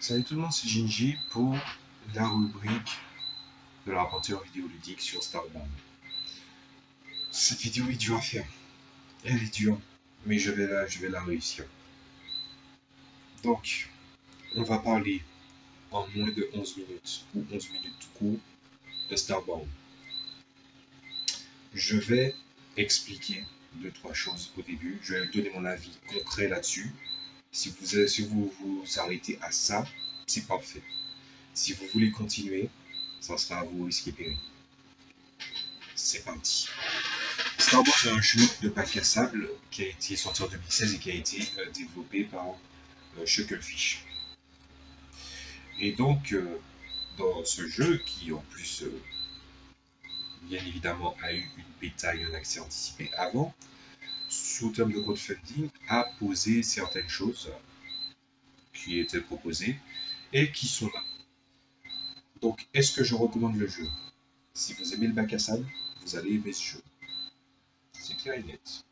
Salut tout le monde, c'est Ginji pour la rubrique de l'aventure vidéoludique sur Starbound. Cette vidéo est dure à faire, elle est dure, mais je vais la réussir. Donc, on va parler en moins de 11 minutes, ou 11 minutes tout court, de Starbound. Je vais expliquer deux, trois choses au début, je vais donner mon avis concret là-dessus. Si vous vous arrêtez à ça, c'est parfait. Si vous voulez continuer, ça sera à vous risquer péril. C'est parti. Starbound est un jeu de bac à sable qui a été sorti en 2016 et qui a été développé par Chucklefish. Et donc, dans ce jeu, qui en plus, bien évidemment, a eu une bêta et un accès anticipé avant, sous terme de crowdfunding, a posé certaines choses qui étaient proposées et qui sont là. Donc, est-ce que je recommande le jeu? Si vous aimez le bac à sable, vous allez aimer ce jeu. C'est clair et net.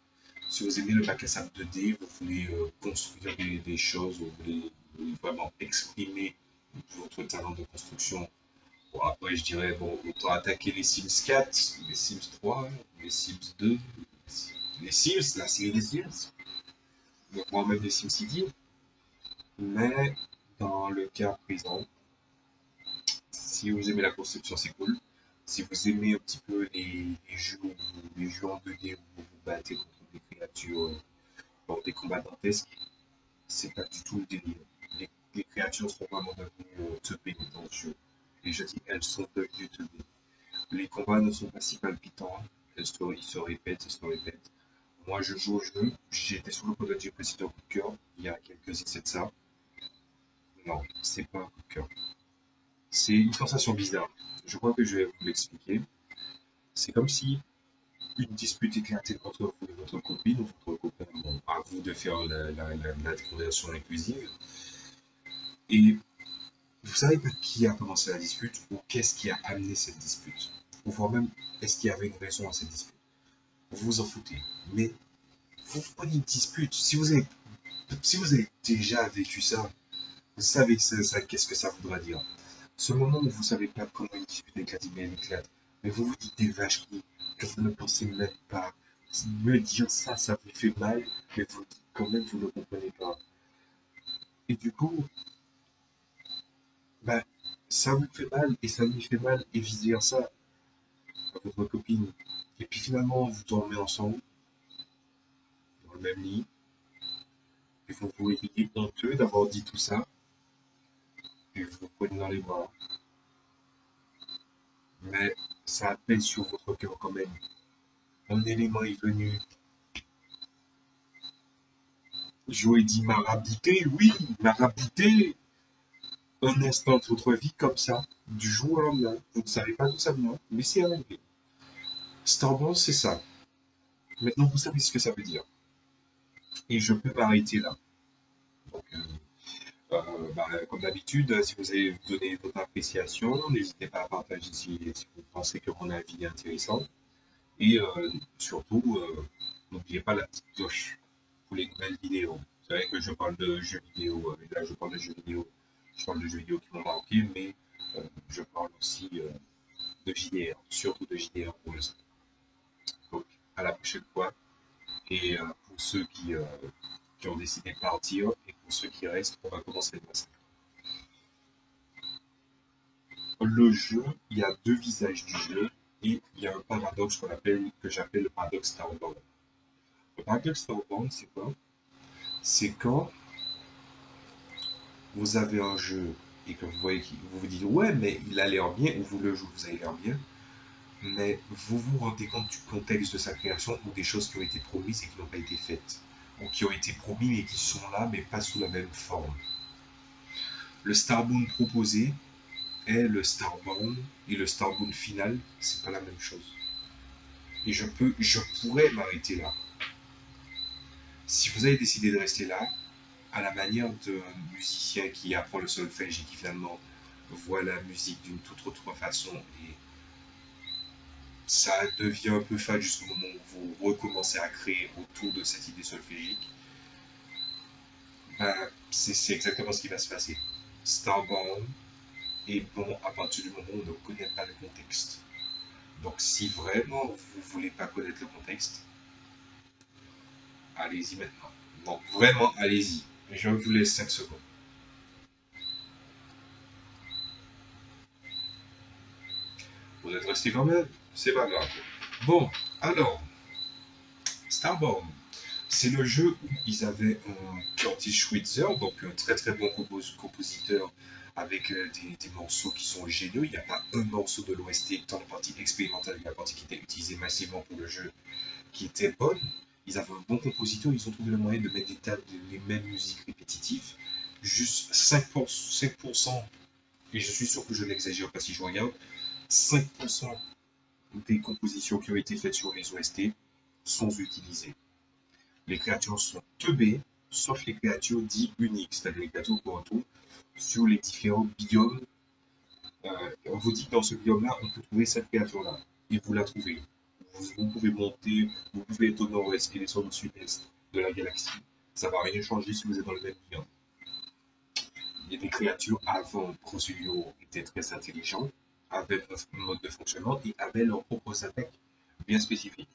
Si vous aimez le bac à sable 2D, vous voulez construire des choses, vous voulez vraiment exprimer votre talent de construction. Bon, après, je dirais, bon, autant attaquer les Sims 4, les Sims 3, les Sims 2, les Sims, la série des Sims, voire même les Sims City. Mais dans le cas présent, si vous aimez la construction, c'est cool. Si vous aimez un petit peu les jeux en 2D où vous vous battez contre des créatures, dans des combats dantesques, c'est pas du tout le délire. Les créatures sont vraiment devenues teubées dans le jeu. Et je dis, elles sont devenues teubées. Les combats ne sont pas si palpitants. Ils se répètent, ils se répètent. Moi, je joue au jeu. J'étais sous le coup de précédent coup de cœur il y a quelques essais de ça. Non, c'est pas un coup de cœur. C'est une sensation bizarre. Je crois que je vais vous l'expliquer. C'est comme si une dispute éclatait entre vous et votre copine ou votre copain. Bon, à vous de faire la conversation inclusive. Et vous savez pas qui a commencé la dispute ou qu'est-ce qui a amené cette dispute. Ou voire même, est-ce qu'il y avait une raison à cette dispute. Vous vous en foutez. Mais vous prenez une dispute. Si vous avez déjà vécu ça, vous savez que qu'est-ce que ça voudra dire. Ce moment où vous savez pas comment une dispute éclate, mais elle éclate. Mais vous vous dites des vaches que vous ne pensez même pas. Me dire ça, ça vous fait mal, mais vous dites quand même vous ne comprenez pas. Et du coup, bah, ça vous fait mal et ça lui fait mal et vice versa à votre copine. Et puis finalement, vous dormez ensemble, dans le même lit, et vous vous réveillez honteux d'avoir dit tout ça, et vous vous prenez dans les bras. Mais ça pèse sur votre cœur quand même. Un élément est venu. Joe dit marabouté, oui, marabouté. Un instant de votre vie comme ça, du jour au lendemain. Vous ne savez pas d'où ça vient, mais c'est arrivé. Starbound, c'est ça. Maintenant, vous savez ce que ça veut dire. Et je peux m'arrêter là. Donc, comme d'habitude, si vous avez donné votre appréciation, n'hésitez pas à partager si vous pensez que mon avis est intéressant. Et surtout, n'oubliez pas la petite cloche pour les nouvelles vidéos. Vous savez que je parle de jeux vidéo, et là je parle de jeux vidéo, qui m'ont marqué, mais je parle aussi de JDR, surtout de JDR pour l'instant. Donc, à la prochaine fois. Et pour ceux qui ont décidé de partir, et pour ceux qui restent, on va commencer le massacre. Le jeu, il y a deux visages du jeu et il y a un paradoxe que j'appelle le paradoxe Starbound. Le paradoxe Starbound, c'est quoi? C'est quand vous avez un jeu et que vous voyez vous vous dites ouais mais il a l'air bien ou vous le jouez, vous avez l'air bien, mais vous vous rendez compte du contexte de sa création ou des choses qui ont été promises et qui n'ont pas été faites, ou qui ont été promis et qui sont là mais pas sous la même forme. Le Starbound proposé est le Starbound et le Starbound final, c'est pas la même chose. Et je pourrais m'arrêter là. Si vous avez décidé de rester là, à la manière d'un musicien qui apprend le solfège et qui finalement voit la musique d'une toute autre façon et ça devient un peu fade jusqu'au moment où vous recommencez à créer autour de cette idée solfégique, ben, c'est exactement ce qui va se passer. Starbound est bon à partir du moment où on ne connaît pas le contexte. Donc si vraiment vous ne voulez pas connaître le contexte, allez-y maintenant. Donc vraiment, allez-y. Je vous laisse 5 secondes. Vous êtes resté quand même? C'est pas grave. Bon, alors, Starbound. C'est le jeu où ils avaient Curtis Schweitzer, donc un très très bon compositeur avec des morceaux qui sont géniaux. Il n'y a pas un morceau de l'OST, tant la partie expérimentale que la partie qui était utilisée massivement pour le jeu, qui était bonne. Ils avaient un bon compositeur, ils ont trouvé le moyen de mettre des tables, les mêmes musiques répétitives. Juste 5%, et je suis sûr que je n'exagère pas si je regarde, 5% des compositions qui ont été faites sur les OST sont utilisées. Les créatures sont teubées, sauf les créatures dites uniques, c'est-à-dire les créatures qu'on retrouve sur les différents biomes. On vous dit que dans ce biome-là, on peut trouver cette créature-là, et vous la trouvez. Vous pouvez monter, vous pouvez être au nord-ouest et descendre au sud-est de la galaxie. Ça ne va rien changer si vous êtes dans le même biome. Il y a des créatures avant Procedure étaient très intelligentes, avaient un mode de fonctionnement et avaient leurs propres attaques bien spécifiques.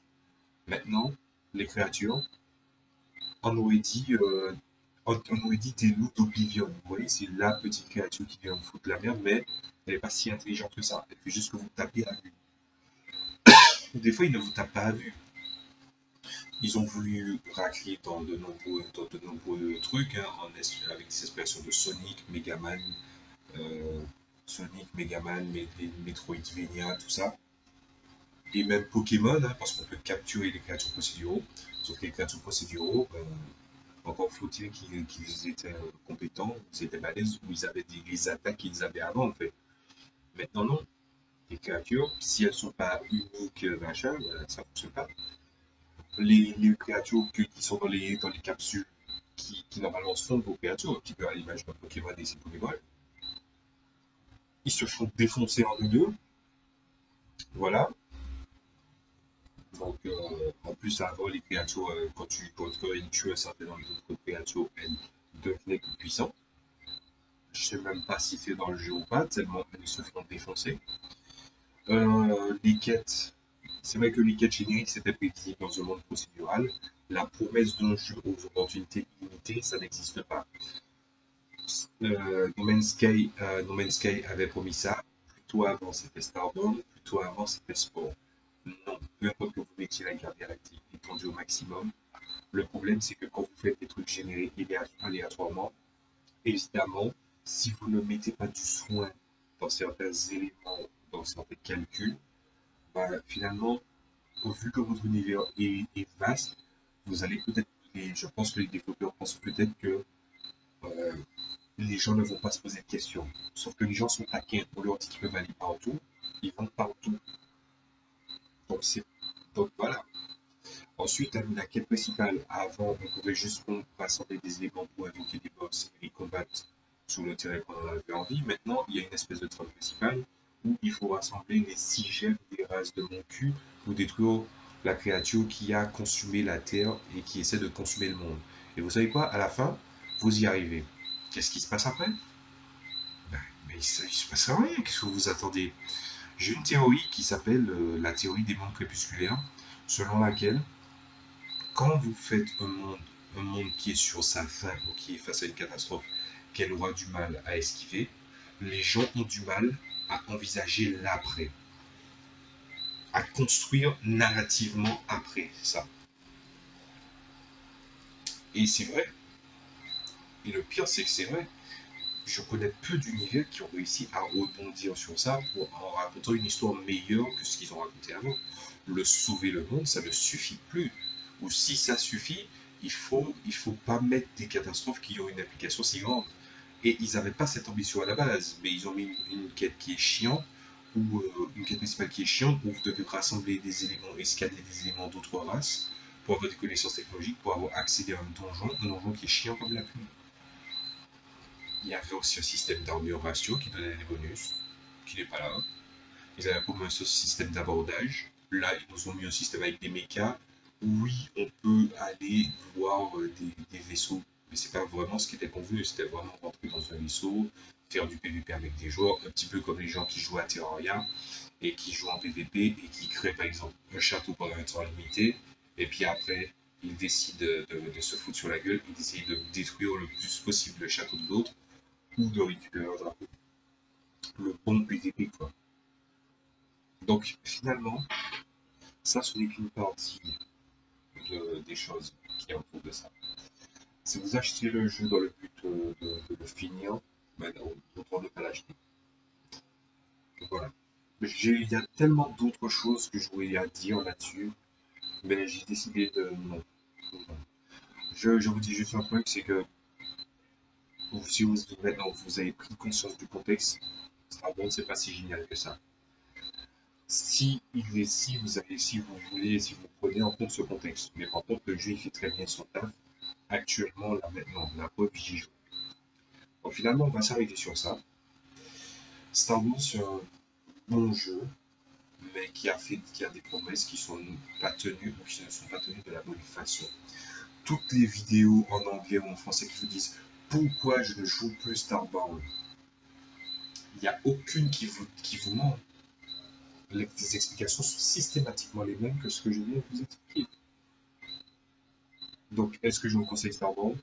Maintenant, les créatures, on aurait dit, des loups d'Oblivion. Vous voyez, c'est la petite créature qui vient vous foutre la merde, mais elle n'est pas si intelligente que ça. Elle fait juste que vous tapez à vue. Des fois, ils ne vous tapent pas à vue. Ils ont voulu racler dans de nombreux trucs, hein, avec des expressions de euh, Sonic, Megaman, Metroidvania, tout ça. Et même Pokémon, hein, parce qu'on peut capturer les créatures procéduraux. Sauf que les créatures procéduraux, encore faut-il qu'ils étaient compétents, qu'ils étaient balèzes, ou ils avaient les attaques qu'ils avaient avant, en fait. Maintenant, non. Les créatures, si elles ne sont pas uniques, machin, ça ne fonctionne pas. Les créatures qui sont dans les capsules, qui normalement sont vos créatures, qui peuvent à l'image d'un Pokémon et ses Pokémon, ils se font défoncer en deux. Voilà. Donc, en plus, avant, les créatures, quand elles tuent un certain nombre de créatures, elles devenaient plus puissantes. Je sais même pas si c'est dans le jeu ou pas, tellement elles se font défoncer. Les quêtes, c'est vrai que les quêtes génériques c'était prévisible dans un monde procédural. La promesse d'un jeu aux opportunités illimitées, ça n'existe pas. No Man's Sky avait promis ça. Plutôt avant c'était Starbound, plutôt avant c'était Sport. Non, peu importe que vous mettiez la garde galactique étendue au maximum. Le problème c'est que quand vous faites des trucs générés aléatoirement, évidemment, si vous ne mettez pas du soin dans certains éléments, dans certains calculs, bah, finalement, vu que votre univers est vaste, vous allez peut-être, et je pense que les développeurs pensent peut-être que euh, les gens ne vont pas se poser de questions. Sauf que les gens sont taquins, on leur dit qu'ils peuvent aller partout, ils vont partout. Donc, donc voilà. Ensuite, la quête principale, avant, on pouvait juste rassembler des éléments pour invoquer des boss et les combattre sur le terrain qu'on en avait envie. Maintenant, il y a une espèce de trame principale où il faut rassembler les 6 gemmes des races de mon cul pour détruire la créature qui a consumé la Terre et qui essaie de consumer le monde. Et vous savez quoi? À la fin, vous y arrivez. Qu'est-ce qui se passe après? Ben, mais il ne se passe rien. Qu'est-ce que vous attendez? J'ai une théorie qui s'appelle la théorie des mondes crépusculaires, selon laquelle quand vous faites un monde qui est sur sa fin ou qui est face à une catastrophe qu'elle aura du mal à esquiver, les gens ont du mal à envisager l'après, à construire narrativement après ça. Et c'est vrai. Et le pire, c'est que c'est vrai. Je connais peu d'univers qui ont réussi à rebondir sur ça en racontant une histoire meilleure que ce qu'ils ont raconté avant. Le sauver le monde, ça ne suffit plus. Ou si ça suffit, il faut pas mettre des catastrophes qui ont une application si grande. Et ils n'avaient pas cette ambition à la base, mais ils ont mis une quête qui est chiante, ou une quête principale qui est chiante, où vous devez rassembler des éléments, escaler des éléments d'autres races, pour avoir des connaissances technologiques, pour avoir accédé à un donjon qui est chiant comme la pluie. Il y avait aussi un système d'armure ratio qui donnait des bonus, qui n'est pas là. Ils avaient promis un système d'abordage. Là, ils nous ont mis un système avec des mechas. Oui, on peut aller voir des vaisseaux Mais c'est pas vraiment ce qui était convenu, c'était vraiment rentrer dans un vaisseau, faire du PVP avec des joueurs, un petit peu comme les gens qui jouent à Terraria et qui jouent en PVP et qui créent par exemple un château pendant un temps limité, et puis après ils décident de se foutre sur la gueule, ils essayent de détruire le plus possible le château de l'autre ou de récupérer un drapeau. Le bon PVP quoi. Donc finalement, ça ce n'est qu'une partie des choses qui entourent de ça. Si vous achetez le jeu dans le but de le finir, ben, autant ne pas l'acheter. Voilà. Il y a tellement d'autres choses que je voulais à dire là-dessus, mais j'ai décidé de non. Non. Je vous dis juste un truc, c'est que si vous maintenant vous avez pris conscience du contexte, Star Wars c'est pas si génial que ça. Si vous voulez, si vous prenez en compte ce contexte, mais par contre le jeu il fait très bien son taf. Actuellement, là maintenant, la preuve j'y joue. Donc finalement, on va s'arrêter sur ça. Star Wars, c'est un bon jeu, mais qui a des promesses qui sont pas tenues ou qui ne sont pas tenues de la bonne façon. Toutes les vidéos en anglais ou en français qui vous disent pourquoi je ne joue plus Starbound, il n'y a aucune qui vous ment. Les explications sont systématiquement les mêmes que ce que je viens de vous expliquer. Donc, est-ce que je vous conseille Starbound?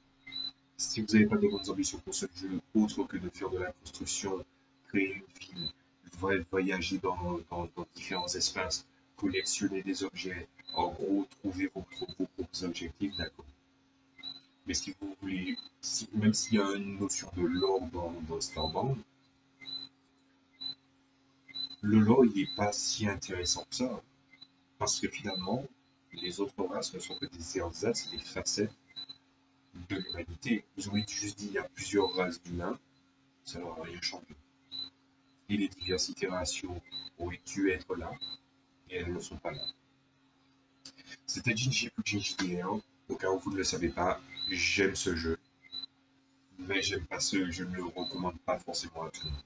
Si vous n'avez pas de bonnes ambitions pour ce jeu, autre que de faire de la construction, créer une ville, voyager dans différents espaces, collectionner des objets, en gros, trouver vos propres objectifs, d'accord. Mais si vous voulez, même s'il y a une notion de lore dans Starbound, le lore il n'est pas si intéressant que ça. Parce que finalement, les autres races ne sont que des ersatz, des facettes de l'humanité. Ils auraient juste dit il y a plusieurs races d'humains, ça n'aurait rien changé. Et les diversités raciaux auraient dû être là, et elles ne sont pas là. C'était Jinji pour Jinji DR. Au cas où vous ne le savez pas, j'aime ce jeu. Mais j'aime pas je ne le recommande pas forcément à tout le monde.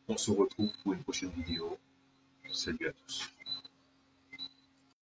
On se retrouve pour une prochaine vidéo. Salut à tous.